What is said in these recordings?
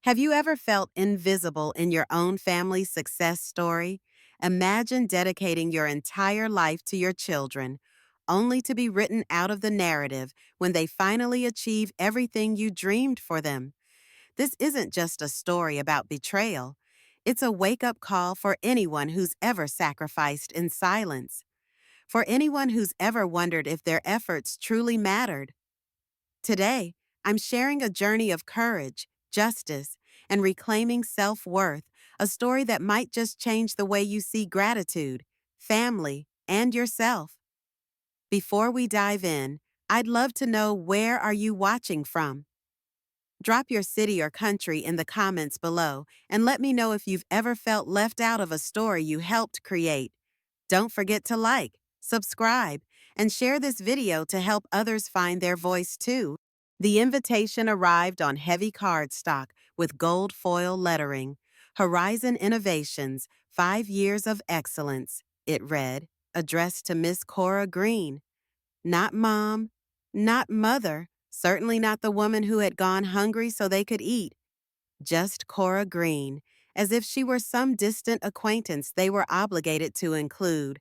Have you ever felt invisible in your own family's success story? Imagine dedicating your entire life to your children, only to be written out of the narrative when they finally achieve everything you dreamed for them. This isn't just a story about betrayal. It's a wake-up call for anyone who's ever sacrificed in silence, for anyone who's ever wondered if their efforts truly mattered. Today, I'm sharing a journey of courage, justice, and reclaiming self-worth, a story that might just change the way you see gratitude, family, and yourself. Before we dive in, I'd love to know, where are you watching from? Drop your city or country in the comments below and let me know if you've ever felt left out of a story you helped create. Don't forget to like, subscribe, and share this video to help others find their voice too. The invitation arrived on heavy cardstock with gold foil lettering. Horizon Innovations, 5 Years of Excellence, it read, addressed to Miss Cora Green. Not mom, not mother, certainly not the woman who had gone hungry so they could eat. Just Cora Green, as if she were some distant acquaintance they were obligated to include.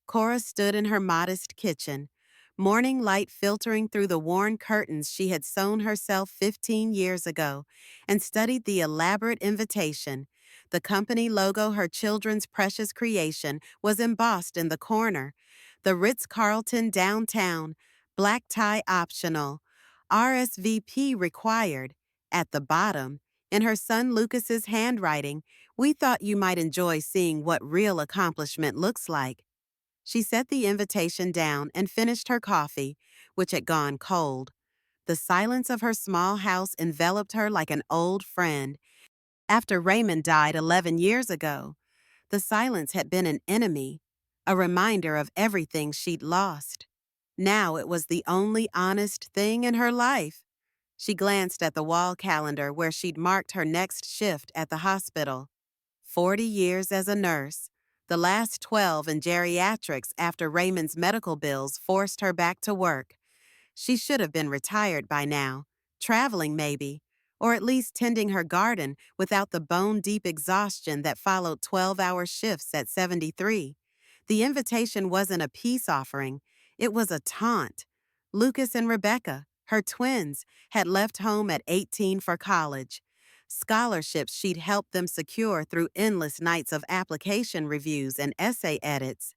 Cora stood in her modest kitchen, morning light filtering through the worn curtains she had sewn herself 15 years ago, and studied the elaborate invitation. The company logo, her children's precious creation, was embossed in the corner. The Ritz-Carlton downtown, black tie optional, RSVP required. At the bottom, in her son Lucas's handwriting, "We thought you might enjoy seeing what real accomplishment looks like." She set the invitation down and finished her coffee, which had gone cold. The silence of her small house enveloped her like an old friend. After Raymond died 11 years ago, the silence had been an enemy, a reminder of everything she'd lost. Now it was the only honest thing in her life. She glanced at the wall calendar where she'd marked her next shift at the hospital. 40 years as a nurse, the last 12 in geriatrics after Raymond's medical bills forced her back to work. She should have been retired by now, traveling maybe, or at least tending her garden without the bone-deep exhaustion that followed 12-hour shifts at 73. The invitation wasn't a peace offering, it was a taunt. Lucas and Rebecca, her twins, had left home at 18 for college. Scholarships she'd helped them secure through endless nights of application reviews and essay edits.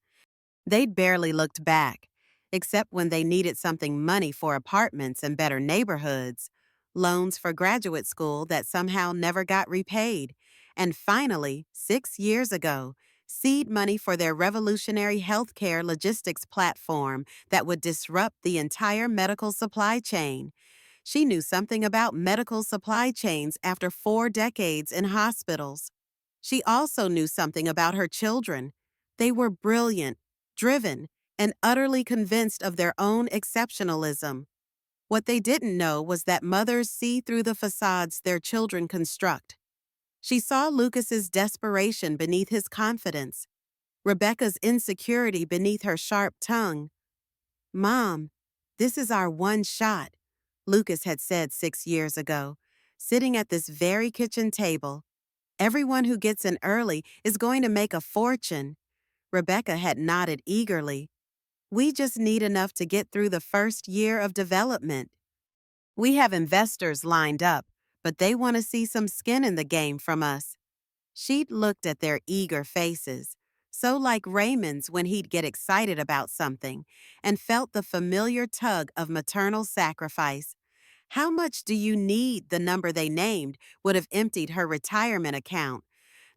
They'd barely looked back, except when they needed something money for apartments and better neighborhoods, loans for graduate school that somehow never got repaid, and finally, 6 years ago, seed money for their revolutionary healthcare logistics platform that would disrupt the entire medical supply chain. She knew something about medical supply chains after 4 decades in hospitals. She also knew something about her children. They were brilliant, driven, and utterly convinced of their own exceptionalism. What they didn't know was that mothers see through the facades their children construct. She saw Lucas's desperation beneath his confidence, Rebecca's insecurity beneath her sharp tongue. "Mom, this is our one shot," Lucas had said 6 years ago, sitting at this very kitchen table. "Everyone who gets in early is going to make a fortune." Rebecca had nodded eagerly. "We just need enough to get through the first year of development. We have investors lined up, but they want to see some skin in the game from us." She'd looked at their eager faces, so like Raymond's when he'd get excited about something, and felt the familiar tug of maternal sacrifice. "How much do you need?" The number they named would have emptied her retirement account.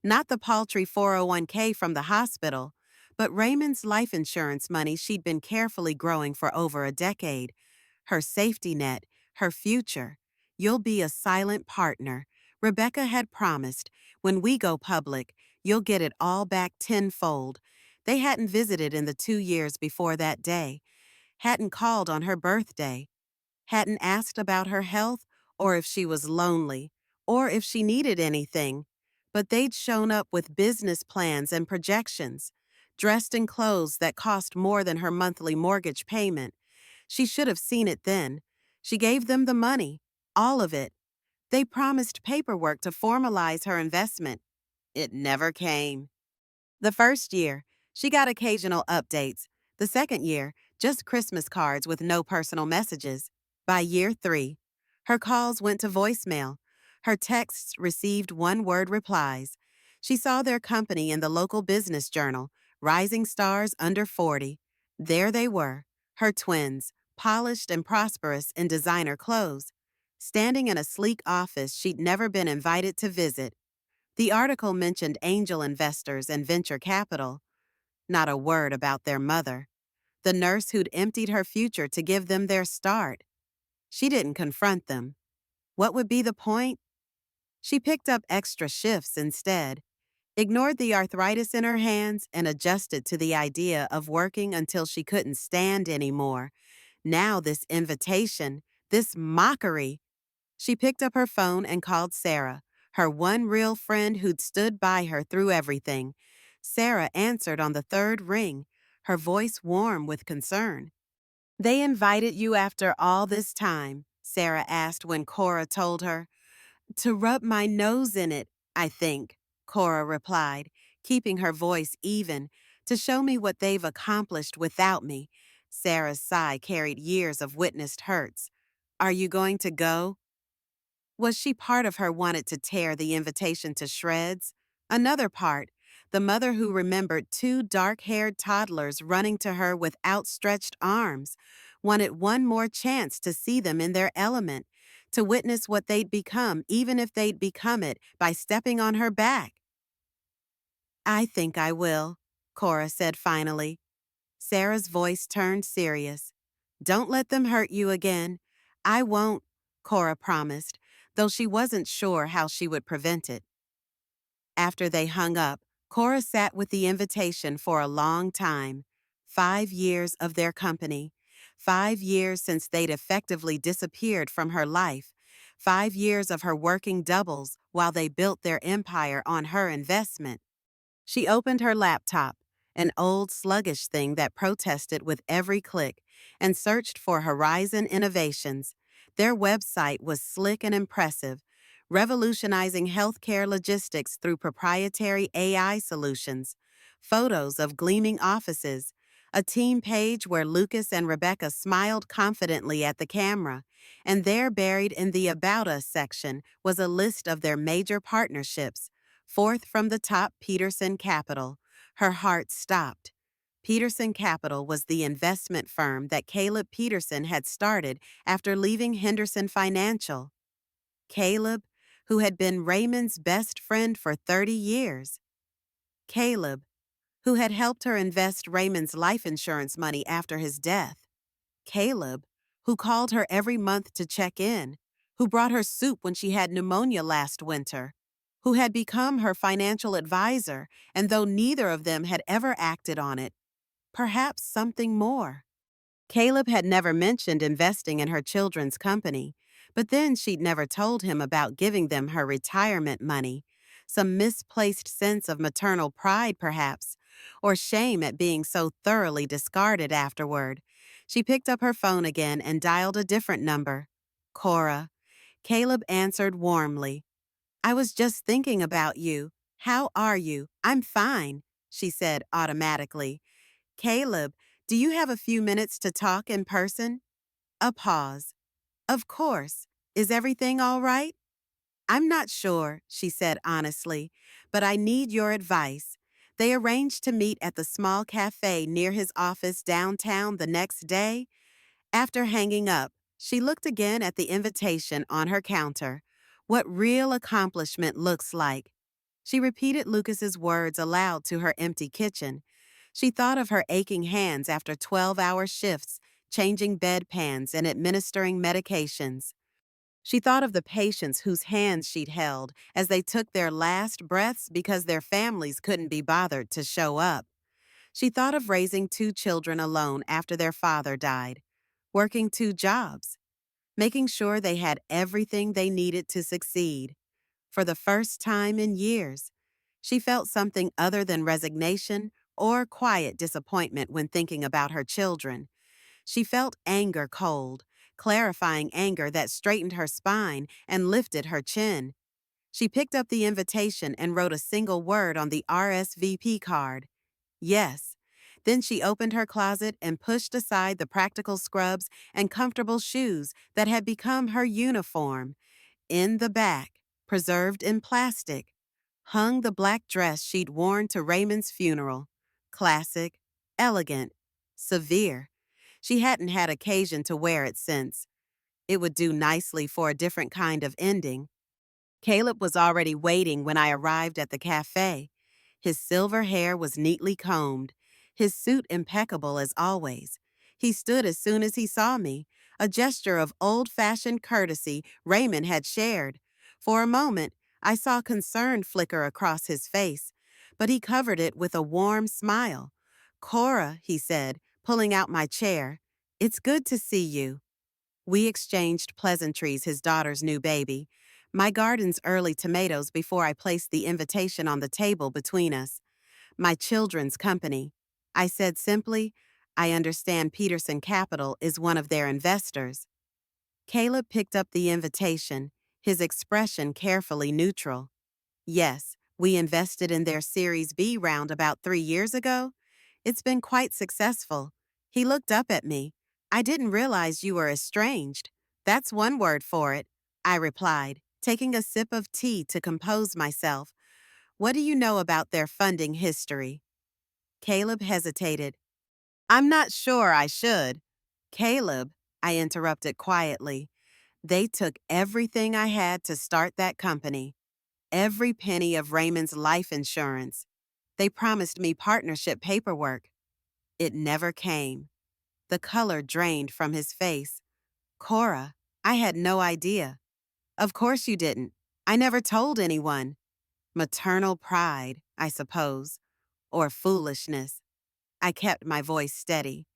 Not the paltry 401k from the hospital, but Raymond's life insurance money she'd been carefully growing for over a decade. Her safety net, her future. "You'll be a silent partner," Rebecca had promised. "When we go public, you'll get it all back tenfold." They hadn't visited in the 2 years before that day, hadn't called on her birthday, hadn't asked about her health, or if she was lonely, or if she needed anything. But they'd shown up with business plans and projections, dressed in clothes that cost more than her monthly mortgage payment. She should have seen it then. She gave them the money, all of it. They promised paperwork to formalize her investment. It never came. The first year, she got occasional updates. The second year, just Christmas cards with no personal messages. By year 3, her calls went to voicemail. Her texts received one-word replies. She saw their company in the local business journal, Rising Stars Under 40. There they were, her twins, polished and prosperous in designer clothes, standing in a sleek office she'd never been invited to visit. The article mentioned angel investors and venture capital, not a word about their mother, the nurse who'd emptied her future to give them their start. She didn't confront them. What would be the point? She picked up extra shifts instead, ignored the arthritis in her hands, and adjusted to the idea of working until she couldn't stand anymore. Now this invitation, this mockery. She picked up her phone and called Sarah, her one real friend who'd stood by her through everything. Sarah answered on the third ring, her voice warm with concern. "They invited you after all this time?" Sarah asked when Cora told her. "To rub my nose in it, I think," Cora replied, keeping her voice even, "to show me what they've accomplished without me." Sarah's sigh carried years of witnessed hurts. "Are you going to go?" Was she part of her wanted to tear the invitation to shreds? Another part, the mother who remembered 2 dark-haired toddlers running to her with outstretched arms, wanted one more chance to see them in their element, to witness what they'd become even if they'd become it by stepping on her back. "I think I will," Cora said finally. Sarah's voice turned serious. "Don't let them hurt you again." "I won't," Cora promised, though she wasn't sure how she would prevent it. After they hung up, Cora sat with the invitation for a long time. 5 years of their company. 5 years since they'd effectively disappeared from her life. 5 years of her working doubles while they built their empire on her investment. She opened her laptop, an old sluggish thing that protested with every click, and searched for Horizon Innovations. Their website was slick and impressive, revolutionizing healthcare logistics through proprietary AI solutions, photos of gleaming offices, a team page where Lucas and Rebecca smiled confidently at the camera, and there buried in the About Us section was a list of their major partnerships. Fourth from the top, Peterson Capital. Her heart stopped. Peterson Capital was the investment firm that Caleb Peterson had started after leaving Henderson Financial. Caleb, who had been Raymond's best friend for 30 years. Caleb, who had helped her invest Raymond's life insurance money after his death. Caleb, who called her every month to check in, who brought her soup when she had pneumonia last winter, who had become her financial advisor, and though neither of them had ever acted on it, perhaps something more. Caleb had never mentioned investing in her children's company, but then she'd never told him about giving them her retirement money. Some misplaced sense of maternal pride, perhaps, or shame at being so thoroughly discarded afterward. She picked up her phone again and dialed a different number. Cora. Caleb answered warmly. "I was just thinking about you. How are you?" "I'm fine," she said automatically. "Caleb, do you have a few minutes to talk in person?" A pause. "Of course. Is everything all right?" "I'm not sure," she said honestly, "but I need your advice." They arranged to meet at the small cafe near his office downtown the next day. After hanging up, she looked again at the invitation on her counter. What real accomplishment looks like. She repeated Lucas's words aloud to her empty kitchen. She thought of her aching hands after 12-hour shifts, changing bedpans and administering medications. She thought of the patients whose hands she'd held as they took their last breaths because their families couldn't be bothered to show up. She thought of raising 2 children alone after their father died, working 2 jobs, making sure they had everything they needed to succeed. For the first time in years, she felt something other than resignation or quiet disappointment when thinking about her children. She felt anger cold, clarifying anger that straightened her spine and lifted her chin. She picked up the invitation and wrote a single word on the RSVP card. Yes. Then she opened her closet and pushed aside the practical scrubs and comfortable shoes that had become her uniform. In the back, preserved in plastic, hung the black dress she'd worn to Raymond's funeral. Classic, elegant, severe. She hadn't had occasion to wear it since. It would do nicely for a different kind of ending. Caleb was already waiting when I arrived at the cafe. His silver hair was neatly combed, his suit impeccable as always. He stood as soon as he saw me, a gesture of old-fashioned courtesy Raymond had shared. For a moment, I saw concern flicker across his face, but he covered it with a warm smile. "Cora," he said, pulling out my chair, "it's good to see you." We exchanged pleasantries, his daughter's new baby, my garden's early tomatoes before I placed the invitation on the table between us, my children's company. I said simply, "I understand Peterson Capital is one of their investors." Caleb picked up the invitation, his expression carefully neutral. "Yes, we invested in their Series B round about 3 years ago. It's been quite successful." He looked up at me. "I didn't realize you were estranged." "That's one word for it," I replied, taking a sip of tea to compose myself. "What do you know about their funding history?" Caleb hesitated. "I'm not sure I should." "Caleb," I interrupted quietly, "they took everything I had to start that company. Every penny of Raymond's life insurance. They promised me partnership paperwork. It never came." The color drained from his face. "Cora, I had no idea." "Of course you didn't. I never told anyone." Maternal pride, I suppose, or foolishness. I kept my voice steady.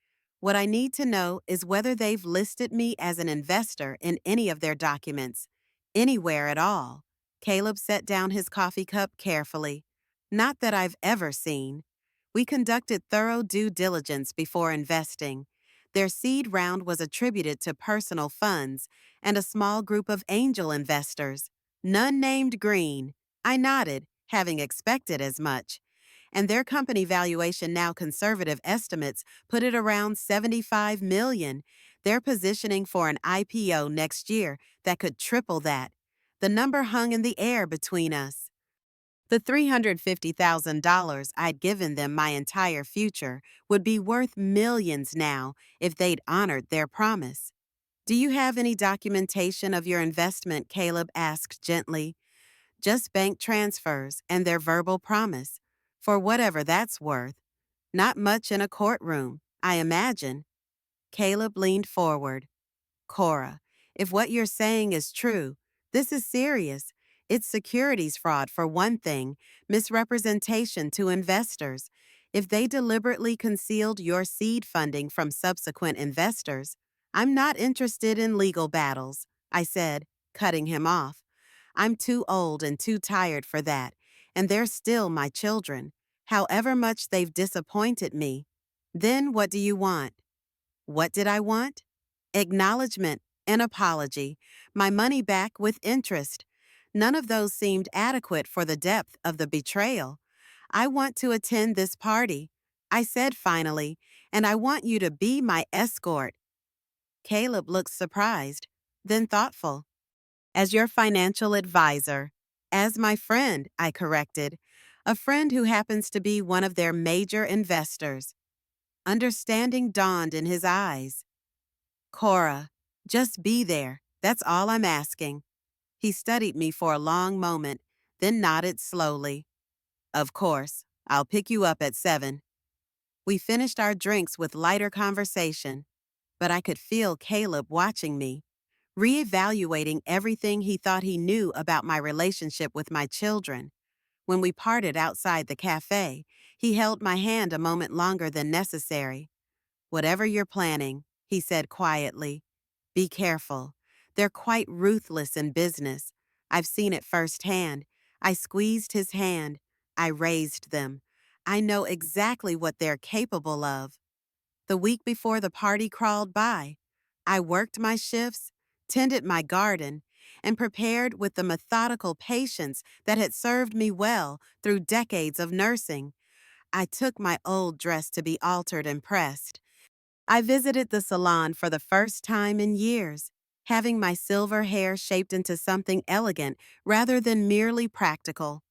"What I need to know is whether they've listed me as an investor in any of their documents. Anywhere at all." Caleb set down his coffee cup carefully. "Not that I've ever seen. We conducted thorough due diligence before investing. Their seed round was attributed to personal funds and a small group of angel investors. None named Green." I nodded, having expected as much. "And their company valuation, now conservative estimates, put it around $75 million. They're positioning for an IPO next year that could triple that." The number hung in the air between us. The $350,000 I'd given them my entire future would be worth millions now if they'd honored their promise. "Do you have any documentation of your investment?" Caleb asked gently. "Just bank transfers and their verbal promise. For whatever that's worth. Not much in a courtroom, I imagine." Caleb leaned forward. "Cora, if what you're saying is true, this is serious. It's securities fraud for one thing, misrepresentation to investors. If they deliberately concealed your seed funding from subsequent investors, I'm not interested in legal battles," I said, cutting him off. "I'm too old and too tired for that, and they're still my children, however much they've disappointed me." "Then what do you want?" What did I want? Acknowledgement, an apology, my money back with interest. None of those seemed adequate for the depth of the betrayal. "I want to attend this party," I said finally, "and I want you to be my escort." Caleb looked surprised, then thoughtful. "As your financial advisor." "As my friend," I corrected. "A friend who happens to be one of their major investors." Understanding dawned in his eyes. "Cora, just be there. That's all I'm asking." He studied me for a long moment, then nodded slowly. "Of course, I'll pick you up at 7. We finished our drinks with lighter conversation, but I could feel Caleb watching me, reevaluating everything he thought he knew about my relationship with my children. When we parted outside the cafe, he held my hand a moment longer than necessary. "Whatever you're planning," he said quietly, "be careful. They're quite ruthless in business. I've seen it firsthand." I squeezed his hand. I raised them. "I know exactly what they're capable of." The week before the party crawled by. I worked my shifts, tended my garden, and prepared with the methodical patience that had served me well through decades of nursing. I took my old dress to be altered and pressed. I visited the salon for the first time in years, having my silver hair shaped into something elegant rather than merely practical.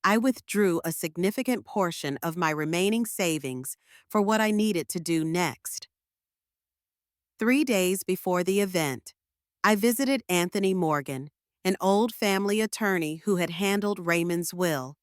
I withdrew a significant portion of my remaining savings for what I needed to do next. 3 days before the event, I visited Anthony Morgan, an old family attorney who had handled Raymond's will.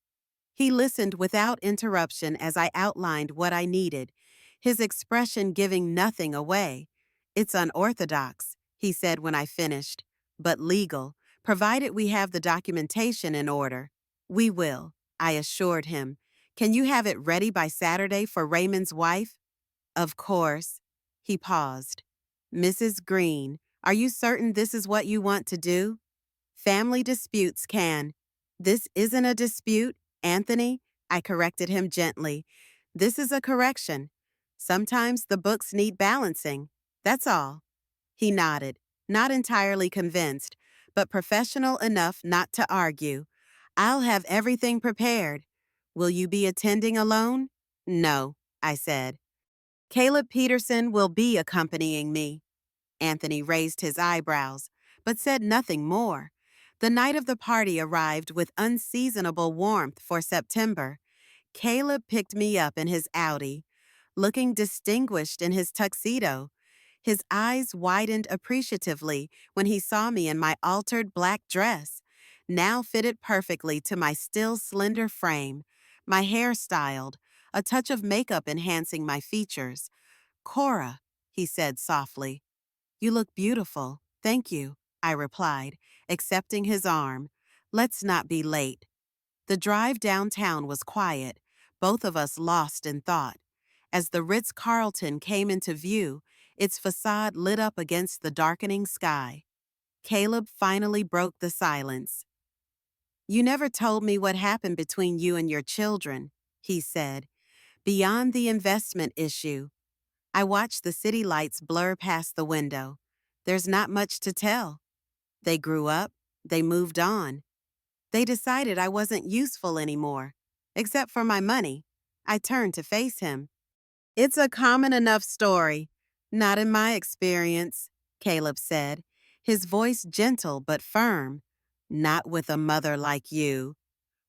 He listened without interruption as I outlined what I needed, his expression giving nothing away. "It's unorthodox," he said when I finished, "but legal, provided we have the documentation in order." "We will," I assured him. "Can you have it ready by Saturday for Raymond's wife?" "Of course." He paused. "Mrs. Green, are you certain this is what you want to do? Family disputes can—" "This isn't a dispute, Anthony," I corrected him gently. "This is a correction. Sometimes the books need balancing. That's all." He nodded, not entirely convinced, but professional enough not to argue. "I'll have everything prepared. Will you be attending alone?" "No," I said. "Caleb Peterson will be accompanying me." Anthony raised his eyebrows, but said nothing more. The night of the party arrived with unseasonable warmth for September. Caleb picked me up in his Audi, looking distinguished in his tuxedo. His eyes widened appreciatively when he saw me in my altered black dress, now fitted perfectly to my still slender frame, my hair styled, a touch of makeup enhancing my features. "Cora," he said softly. "You look beautiful. Thank you," I replied, accepting his arm. "Let's not be late." The drive downtown was quiet, both of us lost in thought. As the Ritz-Carlton came into view, its facade lit up against the darkening sky. Caleb finally broke the silence. "You never told me what happened between you and your children," he said. "Beyond the investment issue." I watched the city lights blur past the window. "There's not much to tell. They grew up, they moved on. They decided I wasn't useful anymore, except for my money." I turned to face him. "It's a common enough story." "Not in my experience," Caleb said, his voice gentle but firm. "Not with a mother like you."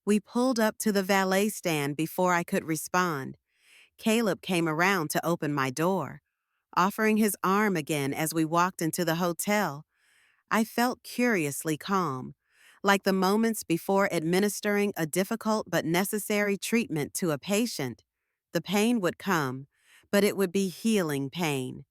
We pulled up to the valet stand before I could respond. Caleb came around to open my door, offering his arm again as we walked into the hotel. I felt curiously calm, like the moments before administering a difficult but necessary treatment to a patient. The pain would come, but it would be healing pain.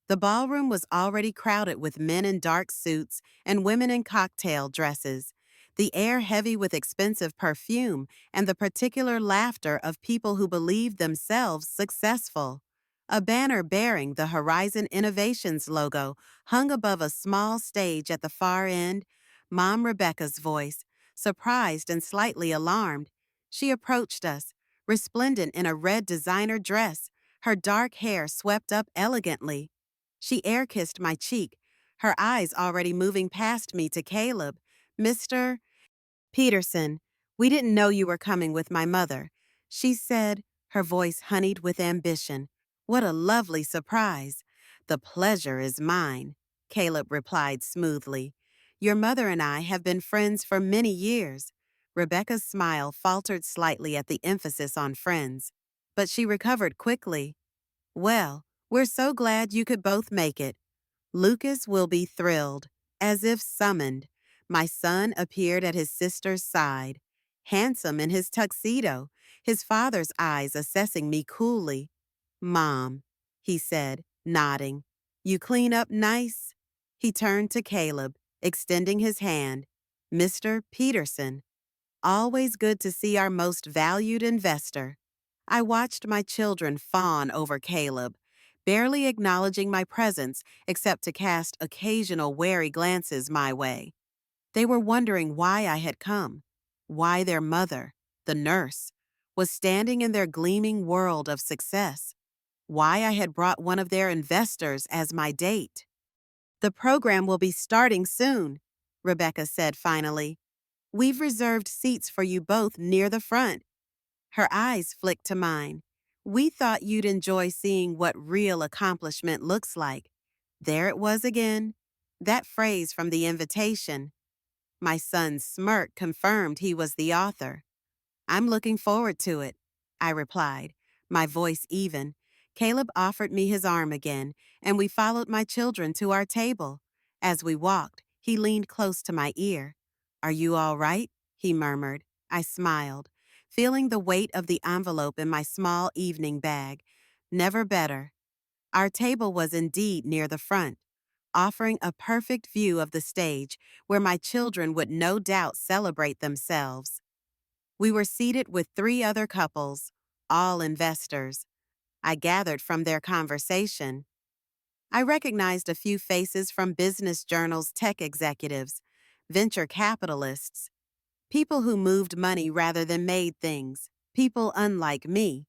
The ballroom was already crowded with men in dark suits and women in cocktail dresses, the air heavy with expensive perfume and the particular laughter of people who believed themselves successful. A banner bearing the Horizon Innovations logo hung above a small stage at the far end. Mom Rebecca's voice, surprised and slightly alarmed. She approached us, resplendent in a red designer dress, her dark hair swept up elegantly. She air-kissed my cheek, her eyes already moving past me to Caleb. "Mr. Peterson, we didn't know you were coming with my mother," she said, her voice honeyed with ambition. "What a lovely surprise." "The pleasure is mine," Caleb replied smoothly. "Your mother and I have been friends for many years." Rebecca's smile faltered slightly at the emphasis on friends, but she recovered quickly. "Well, we're so glad you could both make it. Lucas will be thrilled." As if summoned, my son appeared at his sister's side, handsome in his tuxedo, his father's eyes assessing me coolly. "Mom," he said, nodding. "You clean up nice?" He turned to Caleb, extending his hand. "Mr. Peterson, always good to see our most valued investor." I watched my children fawn over Caleb, barely acknowledging my presence except to cast occasional wary glances my way. They were wondering why I had come, why their mother, the nurse, was standing in their gleaming world of success, why I had brought one of their investors as my date. The program will be starting soon, Rebecca said finally. We've reserved seats for you both near the front. Her eyes flicked to mine. We thought you'd enjoy seeing what real accomplishment looks like. There it was again. That phrase from the invitation. My son's smirk confirmed he was the author. I'm looking forward to it, I replied, my voice even. Caleb offered me his arm again, and we followed my children to our table. As we walked, he leaned close to my ear. Are you all right? He murmured. I smiled, feeling the weight of the envelope in my small evening bag. Never better. Our table was indeed near the front, offering a perfect view of the stage where my children would no doubt celebrate themselves. We were seated with three other couples, all investors. I gathered from their conversation. I recognized a few faces from business journals' tech executives, venture capitalists, people who moved money rather than made things, people unlike me.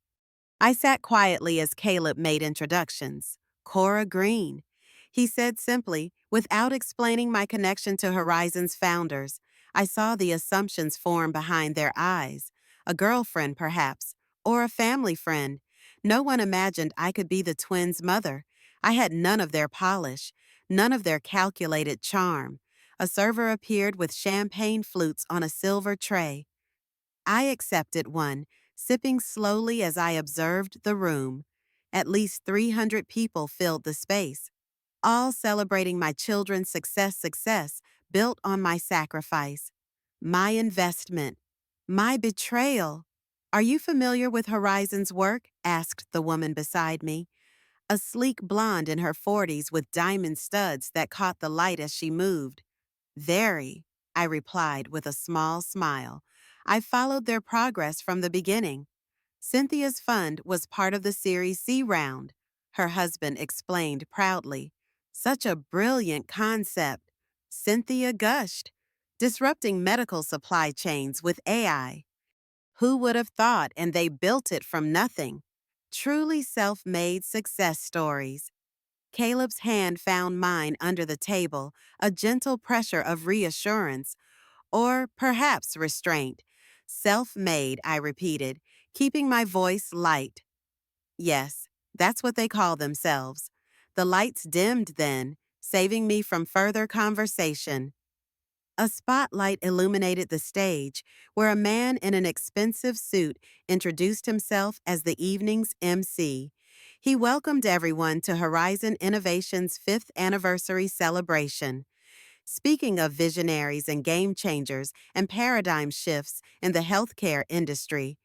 I sat quietly as Caleb made introductions. Cora Green. He said simply, without explaining my connection to Horizon's founders. I saw the assumptions form behind their eyes. A girlfriend, perhaps, or a family friend. No one imagined I could be the twins' mother. I had none of their polish, none of their calculated charm. A server appeared with champagne flutes on a silver tray. I accepted one, sipping slowly as I observed the room. At least 300 people filled the space, all celebrating my children's success built on my sacrifice, my investment, my betrayal. Are you familiar with Horizon's work? Asked the woman beside me, a sleek blonde in her 40s with diamond studs that caught the light as she moved. Very, I replied with a small smile. I followed their progress from the beginning. Cynthia's fund was part of the Series C round, her husband explained proudly. Such a brilliant concept. Cynthia gushed, disrupting medical supply chains with AI. Who would have thought? And they built it from nothing. Truly self-made success stories. Caleb's hand found mine under the table, a gentle pressure of reassurance, or perhaps restraint. Self-made, I repeated, keeping my voice light. Yes, that's what they call themselves. The lights dimmed then, saving me from further conversation. A spotlight illuminated the stage, where a man in an expensive suit introduced himself as the evening's MC. He welcomed everyone to Horizon Innovation's 5th anniversary celebration. Speaking of visionaries and game changers and paradigm shifts in the healthcare industry,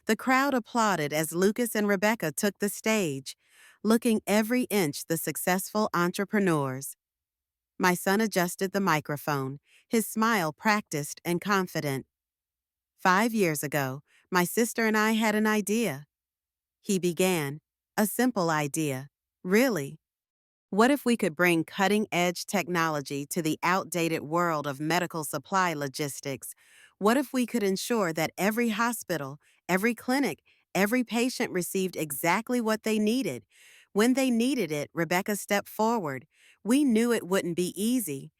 the crowd applauded as Lucas and Rebecca took the stage, looking every inch the successful entrepreneurs. My son adjusted the microphone, his smile practiced and confident. 5 years ago, my sister and I had an idea. He began, a simple idea. Really? What if we could bring cutting-edge technology to the outdated world of medical supply logistics? What if we could ensure that every hospital, every clinic, every patient received exactly what they needed? When they needed it, Rebecca stepped forward. We knew it wouldn't be easy.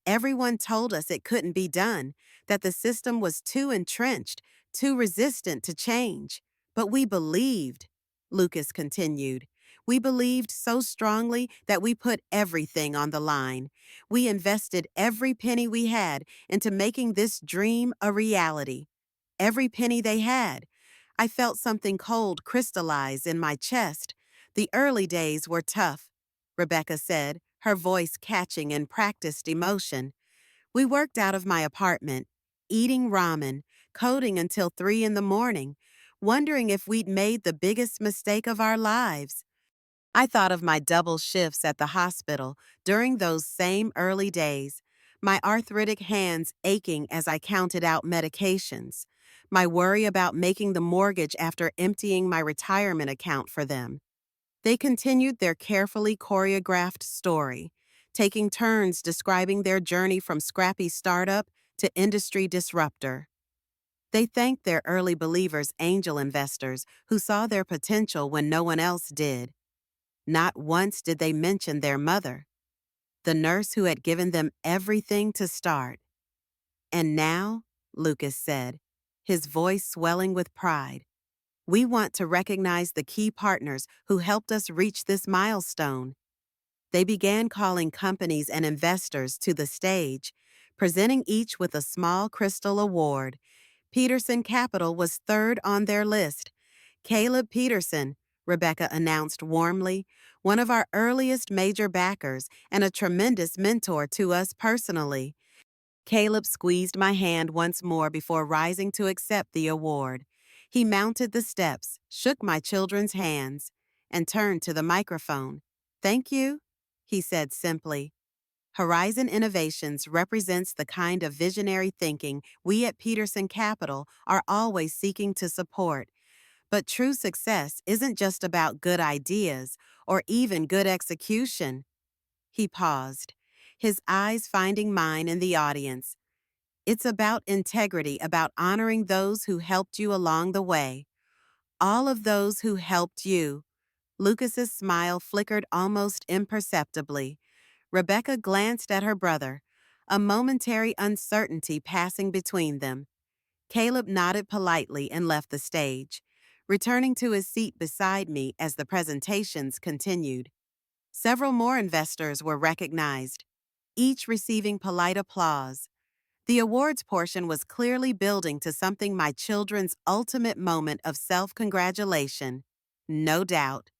Everyone told us it couldn't be done, that the system was too entrenched, too resistant to change. But we believed, Lucas continued. We believed so strongly that we put everything on the line. We invested every penny we had into making this dream a reality. Every penny they had. I felt something cold crystallize in my chest. The early days were tough, Rebecca said, her voice catching in practiced emotion. We worked out of my apartment, eating ramen, coding until 3 in the morning, wondering if we'd made the biggest mistake of our lives. I thought of my double shifts at the hospital during those same early days, my arthritic hands aching as I counted out medications, my worry about making the mortgage after emptying my retirement account for them. They continued their carefully choreographed story, taking turns describing their journey from scrappy startup to industry disruptor. They thanked their early believers, angel investors, who saw their potential when no one else did. Not once did they mention their mother. the nurse who had given them everything to start. And now, Lucas said, his voice swelling with pride, we want to recognize the key partners who helped us reach this milestone. They began calling companies and investors to the stage, presenting each with a small crystal award. Peterson Capital was third on their list. Caleb Peterson, Rebecca announced warmly, one of our earliest major backers and a tremendous mentor to us personally. Caleb squeezed my hand once more before rising to accept the award. He mounted the steps, shook my children's hands, and turned to the microphone. Thank you, he said simply. Horizon Innovations represents the kind of visionary thinking we at Peterson Capital are always seeking to support. But true success isn't just about good ideas or even good execution. He paused, his eyes finding mine in the audience. It's about integrity, about honoring those who helped you along the way. All of those who helped you. Lucas's smile flickered almost imperceptibly. Rebecca glanced at her brother, a momentary uncertainty passing between them. Caleb nodded politely and left the stage, returning to his seat beside me as the presentations continued. Several more investors were recognized, each receiving polite applause. The awards portion was clearly building to something my children's ultimate moment of self-congratulation. No doubt.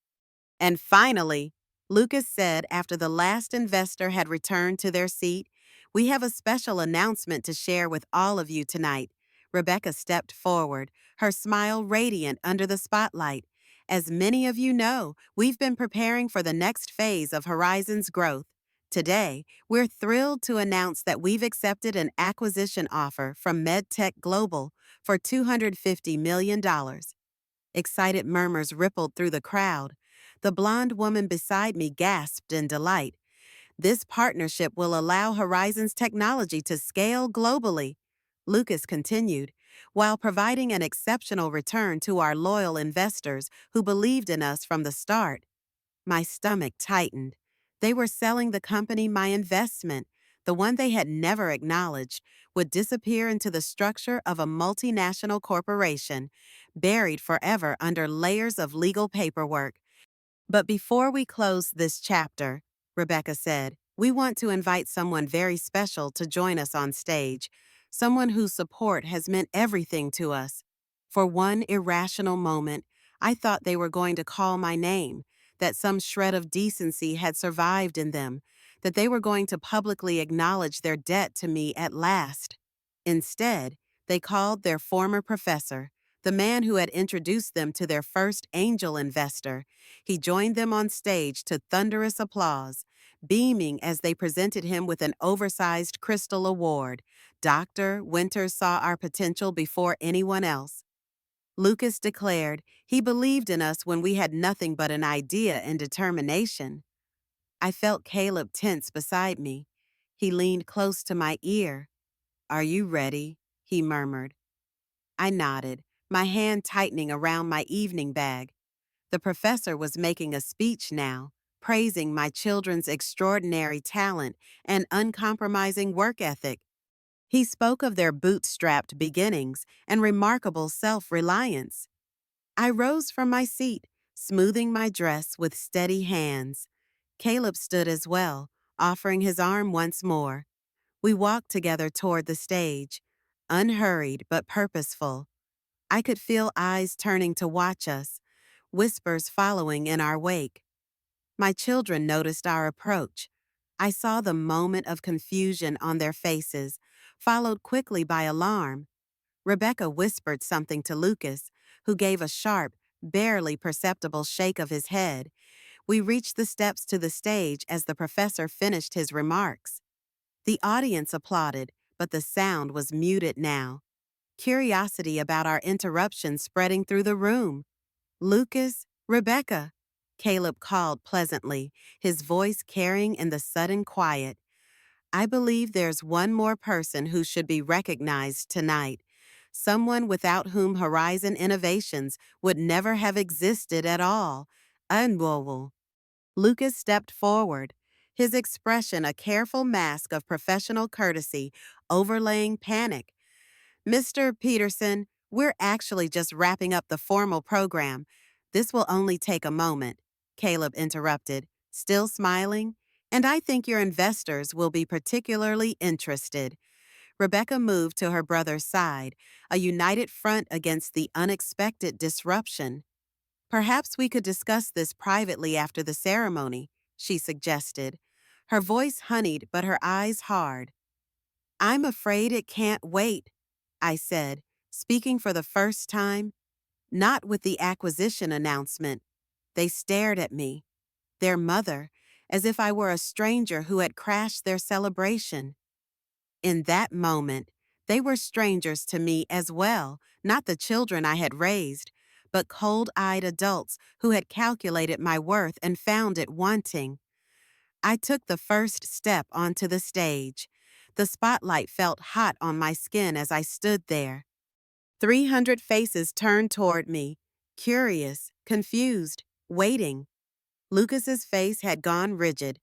And finally, Lucas said after the last investor had returned to their seat, we have a special announcement to share with all of you tonight. Rebecca stepped forward, her smile radiant under the spotlight. As many of you know, we've been preparing for the next phase of Horizon's growth. Today, we're thrilled to announce that we've accepted an acquisition offer from MedTech Global for $250 million. Excited murmurs rippled through the crowd. The blonde woman beside me gasped in delight. This partnership will allow Horizon's technology to scale globally. Lucas continued, while providing an exceptional return to our loyal investors who believed in us from the start. My stomach tightened. They were selling the company my investment, the one they had never acknowledged, would disappear into the structure of a multinational corporation, buried forever under layers of legal paperwork. But before we close this chapter, Rebecca said, we want to invite someone very special to join us on stage, someone whose support has meant everything to us. For one irrational moment, I thought they were going to call my name, that some shred of decency had survived in them, that they were going to publicly acknowledge their debt to me at last. Instead, they called their former professor, the man who had introduced them to their first angel investor. He joined them on stage to thunderous applause, beaming as they presented him with an oversized crystal award. Dr. Winters saw our potential before anyone else. Lucas declared he believed in us when we had nothing but an idea and determination. I felt Caleb tense beside me. He leaned close to my ear. Are you ready? He murmured. I nodded, my hand tightening around my evening bag. The professor was making a speech now, praising my children's extraordinary talent and uncompromising work ethic. He spoke of their bootstrapped beginnings and remarkable self-reliance. I rose from my seat, smoothing my dress with steady hands. Caleb stood as well, offering his arm once more. We walked together toward the stage, unhurried but purposeful. I could feel eyes turning to watch us, whispers following in our wake. My children noticed our approach. I saw the moment of confusion on their faces, followed quickly by alarm. Rebecca whispered something to Lucas, who gave a sharp, barely perceptible shake of his head. We reached the steps to the stage as the professor finished his remarks. The audience applauded, but the sound was muted now. Curiosity about our interruption spreading through the room. Lucas, Rebecca, Caleb called pleasantly, his voice carrying in the sudden quiet. I believe there's one more person who should be recognized tonight, someone without whom Horizon Innovations would never have existed at all. Unwowel. Lucas stepped forward, his expression a careful mask of professional courtesy overlaying panic. Mr. Peterson, we're actually just wrapping up the formal program. This will only take a moment, Caleb interrupted, still smiling. And I think your investors will be particularly interested. Rebecca moved to her brother's side, a united front against the unexpected disruption. Perhaps we could discuss this privately after the ceremony, she suggested, her voice honeyed but her eyes hard. I'm afraid it can't wait, I said, speaking for the first time. Not with the acquisition announcement. They stared at me, their mother, as if I were a stranger who had crashed their celebration. In that moment, they were strangers to me as well, not the children I had raised, but cold-eyed adults who had calculated my worth and found it wanting. I took the first step onto the stage. The spotlight felt hot on my skin as I stood there. 300 faces turned toward me, curious, confused, waiting. Lucas's face had gone rigid,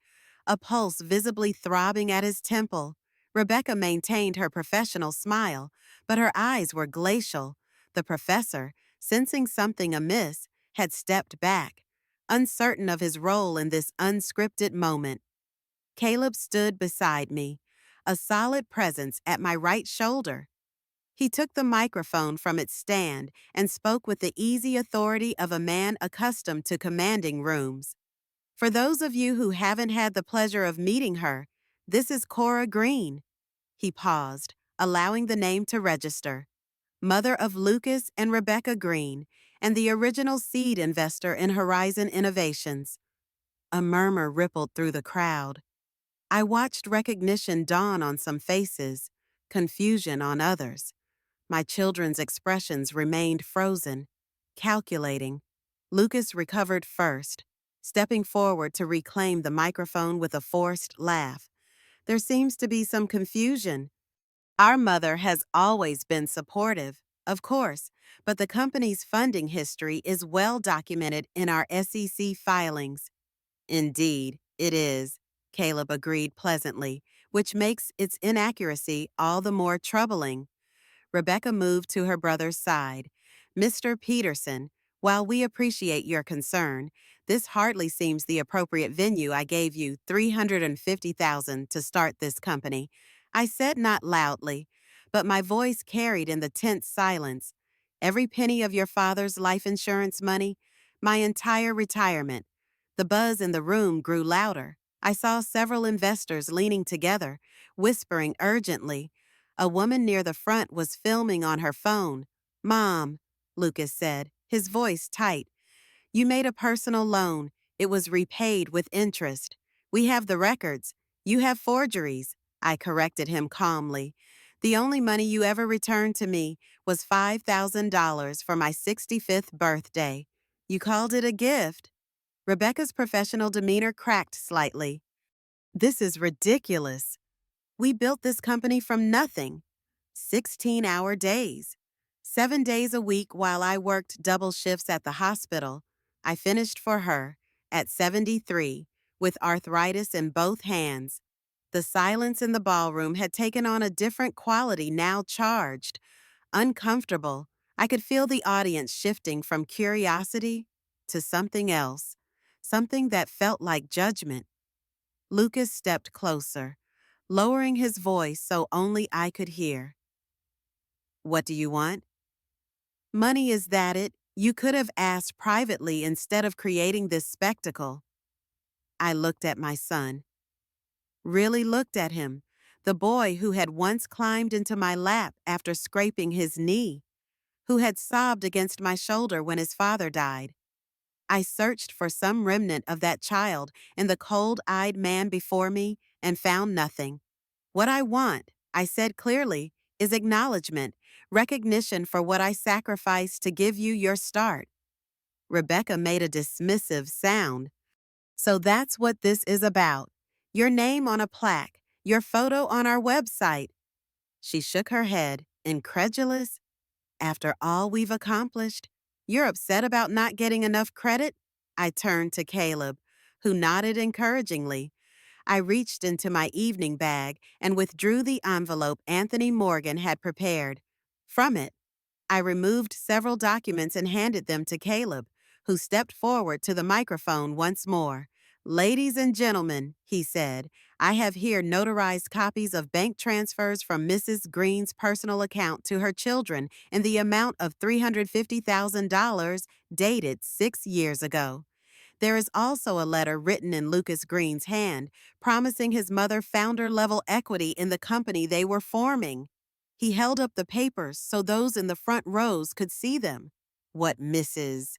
a pulse visibly throbbing at his temple. Rebecca maintained her professional smile, but her eyes were glacial. The professor, sensing something amiss, had stepped back, uncertain of his role in this unscripted moment. Caleb stood beside me, a solid presence at my right shoulder. He took the microphone from its stand and spoke with the easy authority of a man accustomed to commanding rooms. For those of you who haven't had the pleasure of meeting her, this is Cora Green. He paused, allowing the name to register. Mother of Lucas and Rebecca Green, and the original seed investor in Horizon Innovations. A murmur rippled through the crowd. I watched recognition dawn on some faces, confusion on others. My children's expressions remained frozen, calculating. Lucas recovered first, stepping forward to reclaim the microphone with a forced laugh. There seems to be some confusion. Our mother has always been supportive, of course, but the company's funding history is well documented in our SEC filings. Indeed, it is, Caleb agreed pleasantly, which makes its inaccuracy all the more troubling. Rebecca moved to her brother's side. Mr. Peterson, while we appreciate your concern, this hardly seems the appropriate venue. I gave you $350,000 to start this company. I said not loudly, but my voice carried in the tense silence. Every penny of your father's life insurance money, my entire retirement. The buzz in the room grew louder. I saw several investors leaning together, whispering urgently. A woman near the front was filming on her phone. Mom, Lucas said, his voice tight. You made a personal loan. It was repaid with interest. We have the records. You have forgeries. I corrected him calmly. The only money you ever returned to me was $5,000 for my 65th birthday. You called it a gift. Rebecca's professional demeanor cracked slightly. This is ridiculous. We built this company from nothing. 16-hour days. 7 days a week while I worked double shifts at the hospital. I finished for her, at 73, with arthritis in both hands. The silence in the ballroom had taken on a different quality, now charged. Uncomfortable, I could feel the audience shifting from curiosity to something else, something that felt like judgment. Lucas stepped closer, lowering his voice so only I could hear. What do you want? Money, is that it? You could have asked privately instead of creating this spectacle. I looked at my son. Really looked at him, the boy who had once climbed into my lap after scraping his knee, who had sobbed against my shoulder when his father died. I searched for some remnant of that child in the cold-eyed man before me and found nothing. What I want, I said clearly, is acknowledgement, recognition for what I sacrificed to give you your start. Rebecca made a dismissive sound. So that's what this is about. Your name on a plaque, your photo on our website. She shook her head, incredulous. After all we've accomplished, you're upset about not getting enough credit? I turned to Caleb, who nodded encouragingly. I reached into my evening bag and withdrew the envelope Anthony Morgan had prepared. From it, I removed several documents and handed them to Caleb, who stepped forward to the microphone once more. "Ladies and gentlemen," he said, "I have here notarized copies of bank transfers from Mrs. Green's personal account to her children in the amount of $350,000 dated 6 years ago. There is also a letter written in Lucas Green's hand promising his mother founder-level equity in the company they were forming." He held up the papers so those in the front rows could see them. "What Mrs.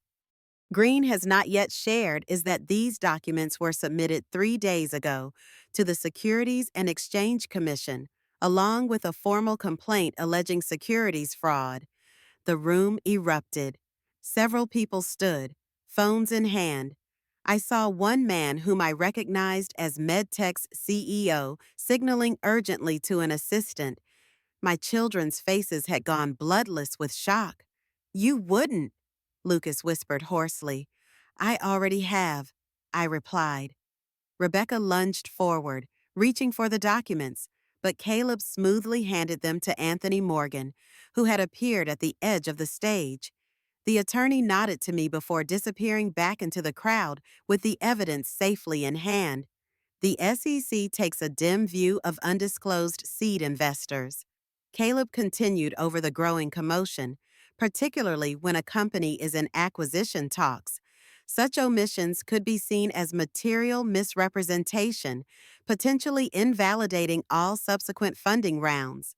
Green has not yet shared is that these documents were submitted 3 days ago to the Securities and Exchange Commission, along with a formal complaint alleging securities fraud." The room erupted. Several people stood, phones in hand. I saw one man whom I recognized as MedTech's CEO signaling urgently to an assistant. My children's faces had gone bloodless with shock. "You wouldn't," Lucas whispered hoarsely. "I already have," I replied. Rebecca lunged forward, reaching for the documents, but Caleb smoothly handed them to Anthony Morgan, who had appeared at the edge of the stage. The attorney nodded to me before disappearing back into the crowd with the evidence safely in hand. The SEC takes a dim view of undisclosed seed investors. Caleb continued over the growing commotion, particularly when a company is in acquisition talks. Such omissions could be seen as material misrepresentation, potentially invalidating all subsequent funding rounds.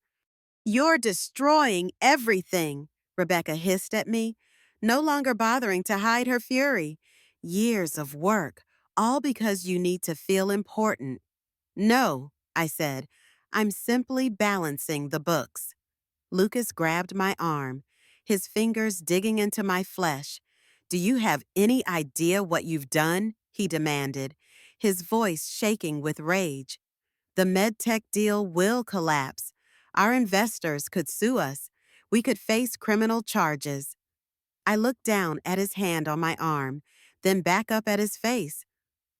"You're destroying everything," Rebecca hissed at me, no longer bothering to hide her fury. "Years of work, all because you need to feel important." "No," I said, "I'm simply balancing the books." Lucas grabbed my arm, his fingers digging into my flesh. "Do you have any idea what you've done?" he demanded, his voice shaking with rage. "The MedTech deal will collapse. Our investors could sue us. We could face criminal charges." I looked down at his hand on my arm, then back up at his face.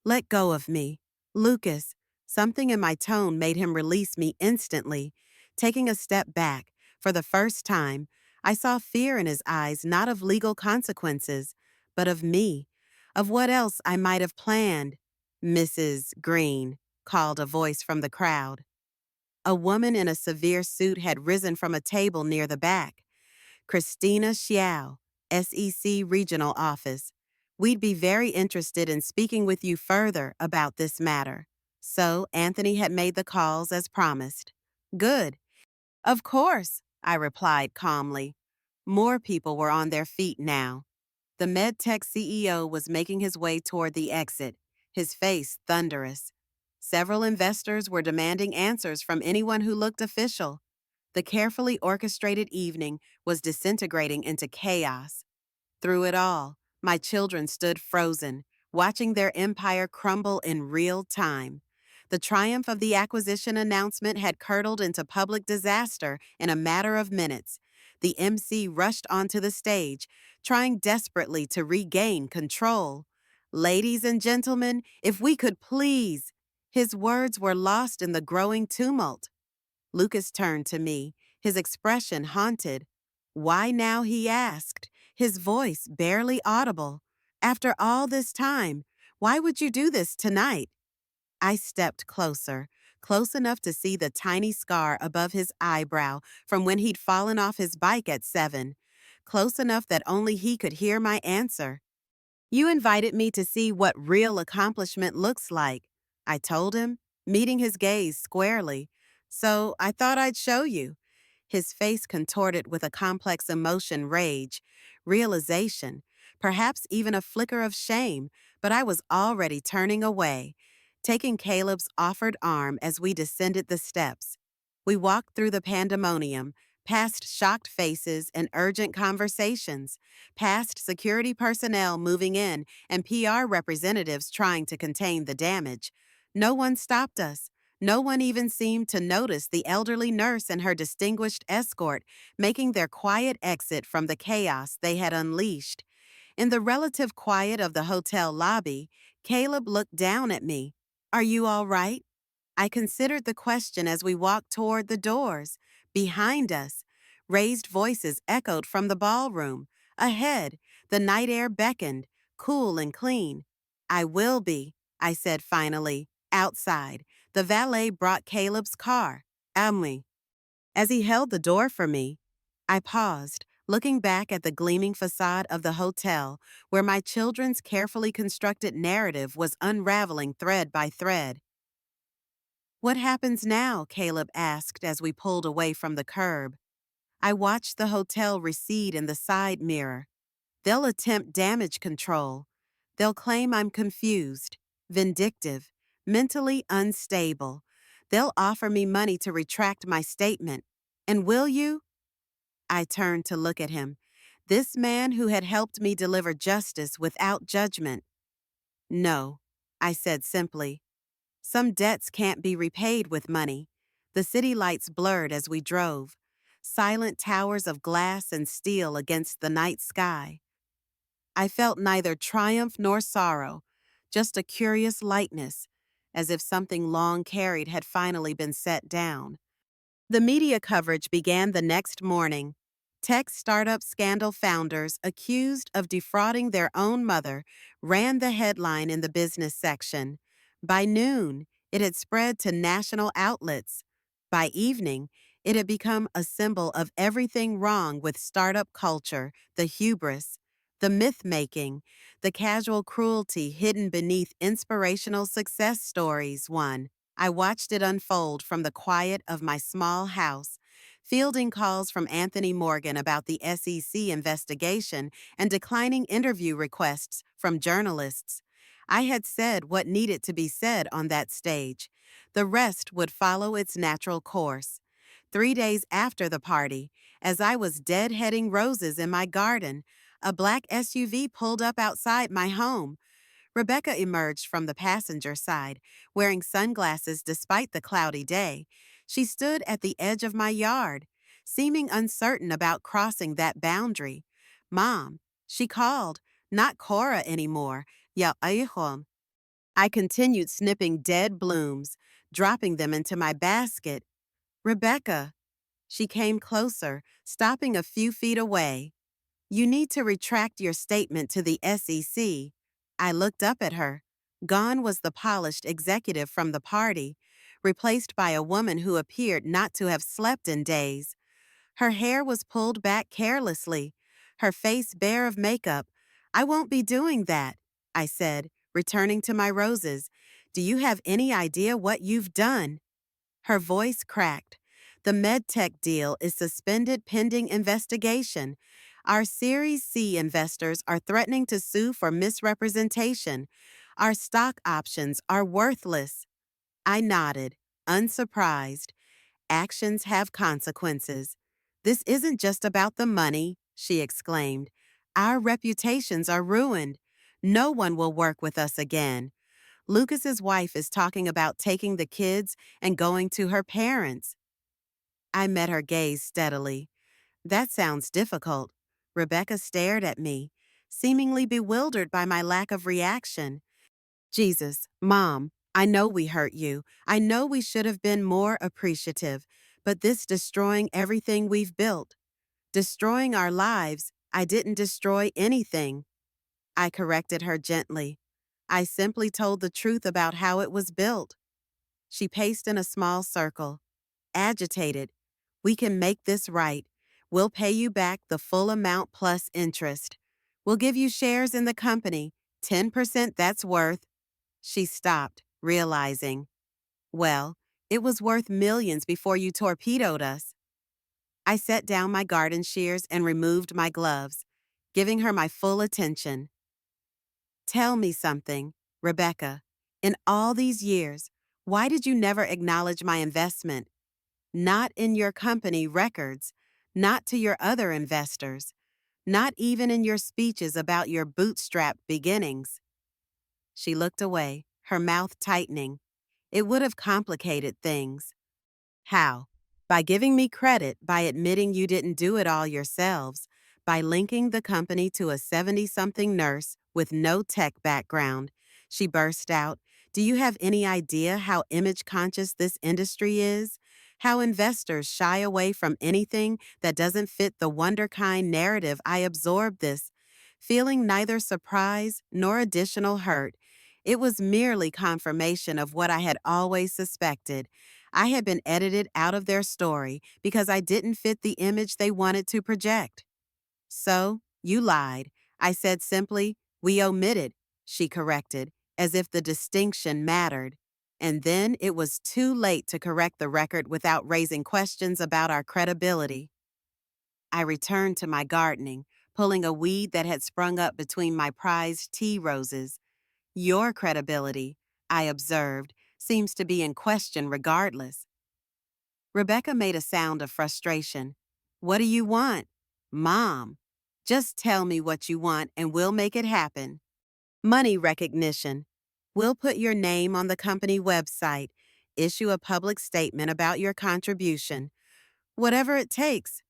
"Let go of me. Lucas." Something in my tone made him release me instantly. Taking a step back, for the first time, I saw fear in his eyes, not of legal consequences, but of me, of what else I might have planned. "Mrs. Green," called a voice from the crowd. A woman in a severe suit had risen from a table near the back. "Christina Xiao, SEC Regional Office. We'd be very interested in speaking with you further about this matter." So Anthony had made the calls as promised. "Good. Of course," I replied calmly. More people were on their feet now. The MedTech CEO was making his way toward the exit, his face thunderous. Several investors were demanding answers from anyone who looked official. The carefully orchestrated evening was disintegrating into chaos. Through it all, my children stood frozen, watching their empire crumble in real time. The triumph of the acquisition announcement had curdled into public disaster in a matter of minutes. The MC rushed onto the stage, trying desperately to regain control. "Ladies and gentlemen, if we could please." His words were lost in the growing tumult. Lucas turned to me, his expression haunted. "Why now?" he asked, his voice barely audible. "After all this time, why would you do this tonight?" I stepped closer, close enough to see the tiny scar above his eyebrow from when he'd fallen off his bike at 7, close enough that only he could hear my answer. "You invited me to see what real accomplishment looks like," I told him, meeting his gaze squarely. "So I thought I'd show you." His face contorted with a complex emotion: rage, realization, perhaps even a flicker of shame, but I was already turning away, taking Caleb's offered arm as we descended the steps. We walked through the pandemonium, past shocked faces and urgent conversations, past security personnel moving in and PR representatives trying to contain the damage. No one stopped us. No one even seemed to notice the elderly nurse and her distinguished escort making their quiet exit from the chaos they had unleashed. In the relative quiet of the hotel lobby, Caleb looked down at me. Are you all right? I considered the question as we walked toward the doors. Behind us, raised voices echoed from the ballroom. Ahead, the night air beckoned, cool and clean. I will be, I said finally. Outside, the valet brought Caleb's car. Amwi. As he held the door for me, I paused, looking back at the gleaming facade of the hotel where my children's carefully constructed narrative was unraveling thread by thread. What happens now? Caleb asked as we pulled away from the curb. I watched the hotel recede in the side mirror. They'll attempt damage control. They'll claim I'm confused, vindictive, mentally unstable. They'll offer me money to retract my statement. And will you? I turned to look at him. This man who had helped me deliver justice without judgment. No, I said simply. Some debts can't be repaid with money. The city lights blurred as we drove, silent towers of glass and steel against the night sky. I felt neither triumph nor sorrow, just a curious lightness, as if something long carried had finally been set down. The media coverage began the next morning. Tech startup scandal founders accused of defrauding their own mother ran the headline in the business section. By noon, it had spread to national outlets. By evening, it had become a symbol of everything wrong with startup culture, the hubris, the myth-making, the casual cruelty hidden beneath inspirational success stories. I watched it unfold from the quiet of my small house, fielding calls from Anthony Morgan about the SEC investigation and declining interview requests from journalists. I had said what needed to be said on that stage. The rest would follow its natural course. 3 days after the party, as I was deadheading roses in my garden, a black SUV pulled up outside my home. Rebecca emerged from the passenger side, wearing sunglasses despite the cloudy day. She stood at the edge of my yard, seeming uncertain about crossing that boundary. Mom, she called, not Cora anymore. Ya ayhom. I continued snipping dead blooms, dropping them into my basket. Rebecca. She came closer, stopping a few feet away. You need to retract your statement to the SEC. I looked up at her. Gone was the polished executive from the party, replaced by a woman who appeared not to have slept in days. Her hair was pulled back carelessly, her face bare of makeup. I won't be doing that, I said, returning to my roses. Do you have any idea what you've done? Her voice cracked. The MedTech deal is suspended pending investigation. Our Series C investors are threatening to sue for misrepresentation. Our stock options are worthless. I nodded, unsurprised. Actions have consequences. This isn't just about the money, she exclaimed. Our reputations are ruined. No one will work with us again. Lucas's wife is talking about taking the kids and going to her parents. I met her gaze steadily. That sounds difficult. Rebecca stared at me, seemingly bewildered by my lack of reaction. Jesus, Mom, I know we hurt you. I know we should have been more appreciative, but this destroying everything we've built. Destroying our lives, I didn't destroy anything. I corrected her gently. I simply told the truth about how it was built. She paced in a small circle, agitated. We can make this right. We'll pay you back the full amount plus interest. We'll give you shares in the company, 10% that's worth. She stopped, realizing, well, it was worth millions before you torpedoed us. I set down my garden shears and removed my gloves, giving her my full attention. Tell me something, Rebecca. In all these years, why did you never acknowledge my investment? Not in your company records, not to your other investors, not even in your speeches about your bootstrap beginnings. She looked away, her mouth tightening. It would have complicated things. How? By giving me credit, by admitting you didn't do it all yourselves, by linking the company to a 70-something nurse with no tech background. She burst out, Do you have any idea how image conscious this industry is? How investors shy away from anything that doesn't fit the wonderkind narrative? I absorbed this, feeling neither surprise nor additional hurt. It was merely confirmation of what I had always suspected. I had been edited out of their story because I didn't fit the image they wanted to project. So, you lied. I said simply, we omitted, she corrected, as if the distinction mattered. And then it was too late to correct the record without raising questions about our credibility. I returned to my gardening, pulling a weed that had sprung up between my prized tea roses. Your credibility, I observed, seems to be in question regardless. Rebecca made a sound of frustration. What do you want? Mom, just tell me what you want and we'll make it happen. Money recognition. We'll put your name on the company website, issue a public statement about your contribution. Whatever it takes.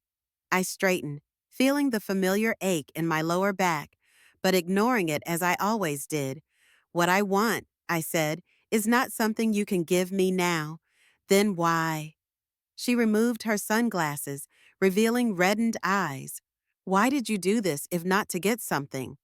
I straightened, feeling the familiar ache in my lower back, but ignoring it as I always did. What I want, I said, is not something you can give me now. Then why? She removed her sunglasses, revealing reddened eyes. Why did you do this if not to get something?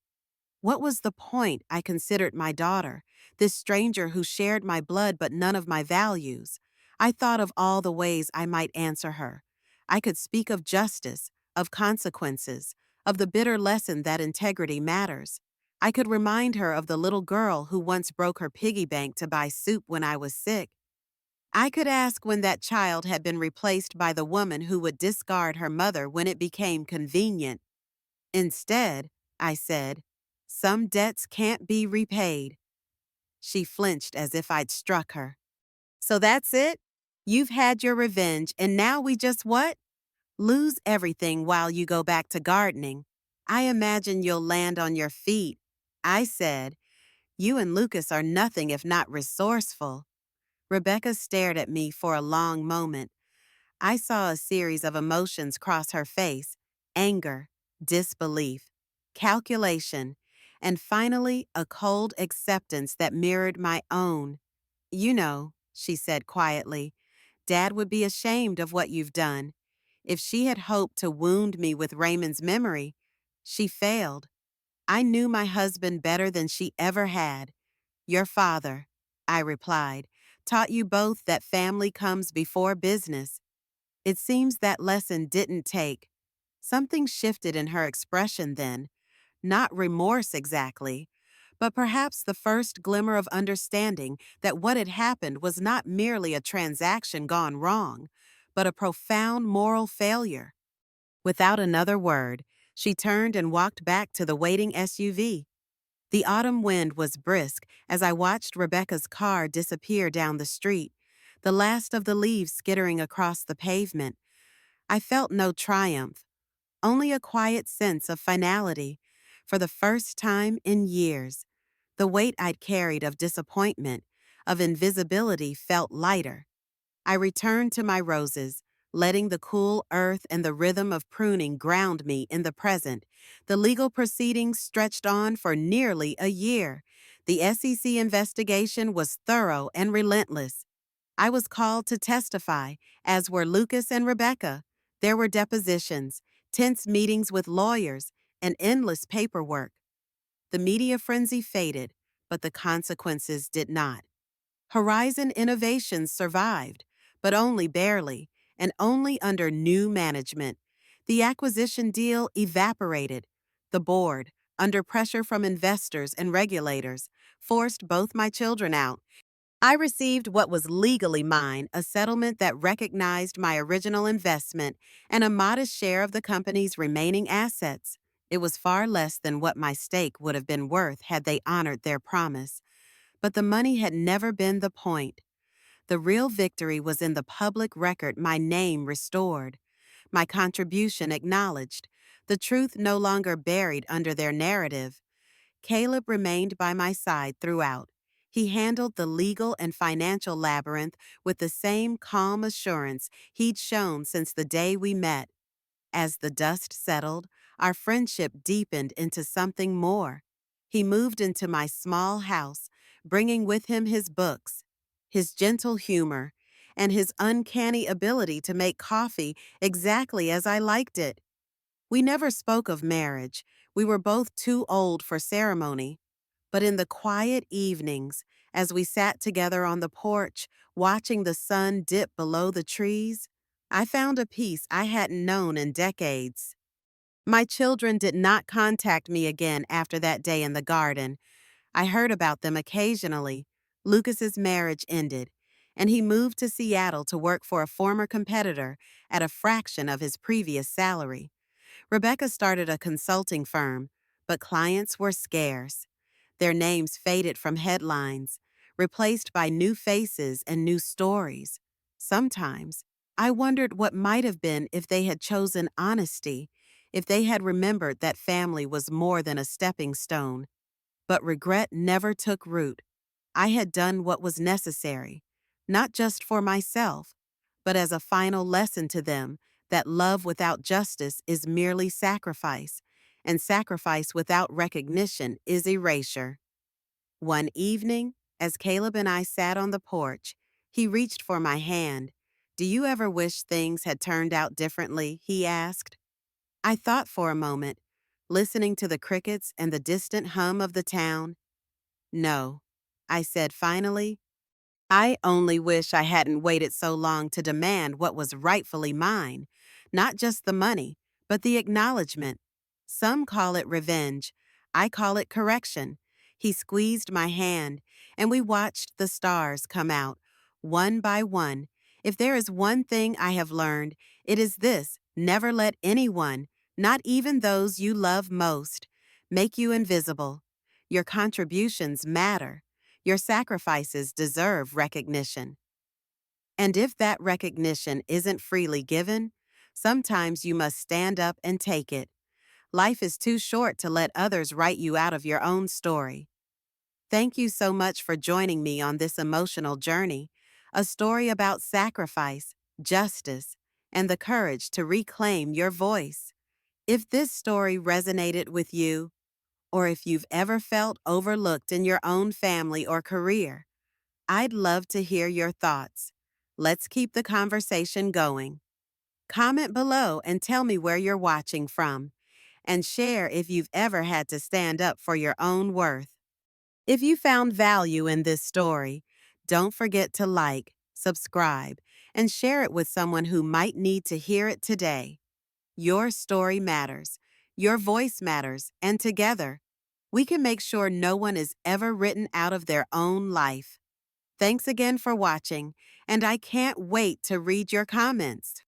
What was the point? I considered my daughter, this stranger who shared my blood but none of my values. I thought of all the ways I might answer her. I could speak of justice, of consequences, of the bitter lesson that integrity matters. I could remind her of the little girl who once broke her piggy bank to buy soup when I was sick. I could ask when that child had been replaced by the woman who would discard her mother when it became convenient. Instead, I said, some debts can't be repaid. She flinched as if I'd struck her. So that's it? You've had your revenge, and now we just what? Lose everything while you go back to gardening. I imagine you'll land on your feet. I said, you and Lucas are nothing if not resourceful. Rebecca stared at me for a long moment. I saw a series of emotions cross her face: anger, disbelief, calculation, and finally a cold acceptance that mirrored my own. You know, she said quietly, Dad would be ashamed of what you've done. If she had hoped to wound me with Raymond's memory, she failed. I knew my husband better than she ever had. Your father, I replied, taught you both that family comes before business. It seems that lesson didn't take. Something shifted in her expression then, not remorse exactly, but perhaps the first glimmer of understanding that what had happened was not merely a transaction gone wrong, but a profound moral failure. Without another word, she turned and walked back to the waiting SUV. The autumn wind was brisk as I watched Rebecca's car disappear down the street, the last of the leaves skittering across the pavement. I felt no triumph, only a quiet sense of finality. For the first time in years, the weight I'd carried of disappointment, of invisibility felt lighter. I returned to my roses, letting the cool earth and the rhythm of pruning ground me in the present. The legal proceedings stretched on for nearly a year. The SEC investigation was thorough and relentless. I was called to testify, as were Lucas and Rebecca. There were depositions, tense meetings with lawyers, and endless paperwork. The media frenzy faded, but the consequences did not. Horizon Innovations survived, but only barely, and only under new management. The acquisition deal evaporated. The board, under pressure from investors and regulators, forced both my children out. I received what was legally mine, a settlement that recognized my original investment and a modest share of the company's remaining assets. It was far less than what my stake would have been worth had they honored their promise. But the money had never been the point. The real victory was in the public record, my name restored, my contribution acknowledged, the truth no longer buried under their narrative. Caleb remained by my side throughout. He handled the legal and financial labyrinth with the same calm assurance he'd shown since the day we met. As the dust settled, our friendship deepened into something more. He moved into my small house, bringing with him his books, his gentle humor, and his uncanny ability to make coffee exactly as I liked it. We never spoke of marriage. We were both too old for ceremony. But in the quiet evenings, as we sat together on the porch, watching the sun dip below the trees, I found a peace I hadn't known in decades. My children did not contact me again after that day in the garden. I heard about them occasionally. Lucas's marriage ended, and he moved to Seattle to work for a former competitor at a fraction of his previous salary. Rebecca started a consulting firm, but clients were scarce. Their names faded from headlines, replaced by new faces and new stories. Sometimes, I wondered what might have been if they had chosen honesty, if they had remembered that family was more than a stepping stone. But regret never took root. I had done what was necessary, not just for myself, but as a final lesson to them that love without justice is merely sacrifice, and sacrifice without recognition is erasure. One evening, as Caleb and I sat on the porch, he reached for my hand. "Do you ever wish things had turned out differently?" he asked. I thought for a moment, listening to the crickets and the distant hum of the town. "No," I said finally. "I only wish I hadn't waited so long to demand what was rightfully mine. Not just the money, but the acknowledgement. Some call it revenge. I call it correction." He squeezed my hand, and we watched the stars come out, one by one. If there is one thing I have learned, it is this: never let anyone, not even those you love most, make you invisible. Your contributions matter. Your sacrifices deserve recognition. And if that recognition isn't freely given, sometimes you must stand up and take it. Life is too short to let others write you out of your own story. Thank you so much for joining me on this emotional journey, a story about sacrifice, justice, and the courage to reclaim your voice. If this story resonated with you, or if you've ever felt overlooked in your own family or career, I'd love to hear your thoughts. Let's keep the conversation going. Comment below and tell me where you're watching from, and share if you've ever had to stand up for your own worth. If you found value in this story, don't forget to like, subscribe, and share it with someone who might need to hear it today. Your story matters, your voice matters, and together, we can make sure no one is ever written out of their own life. Thanks again for watching, and I can't wait to read your comments.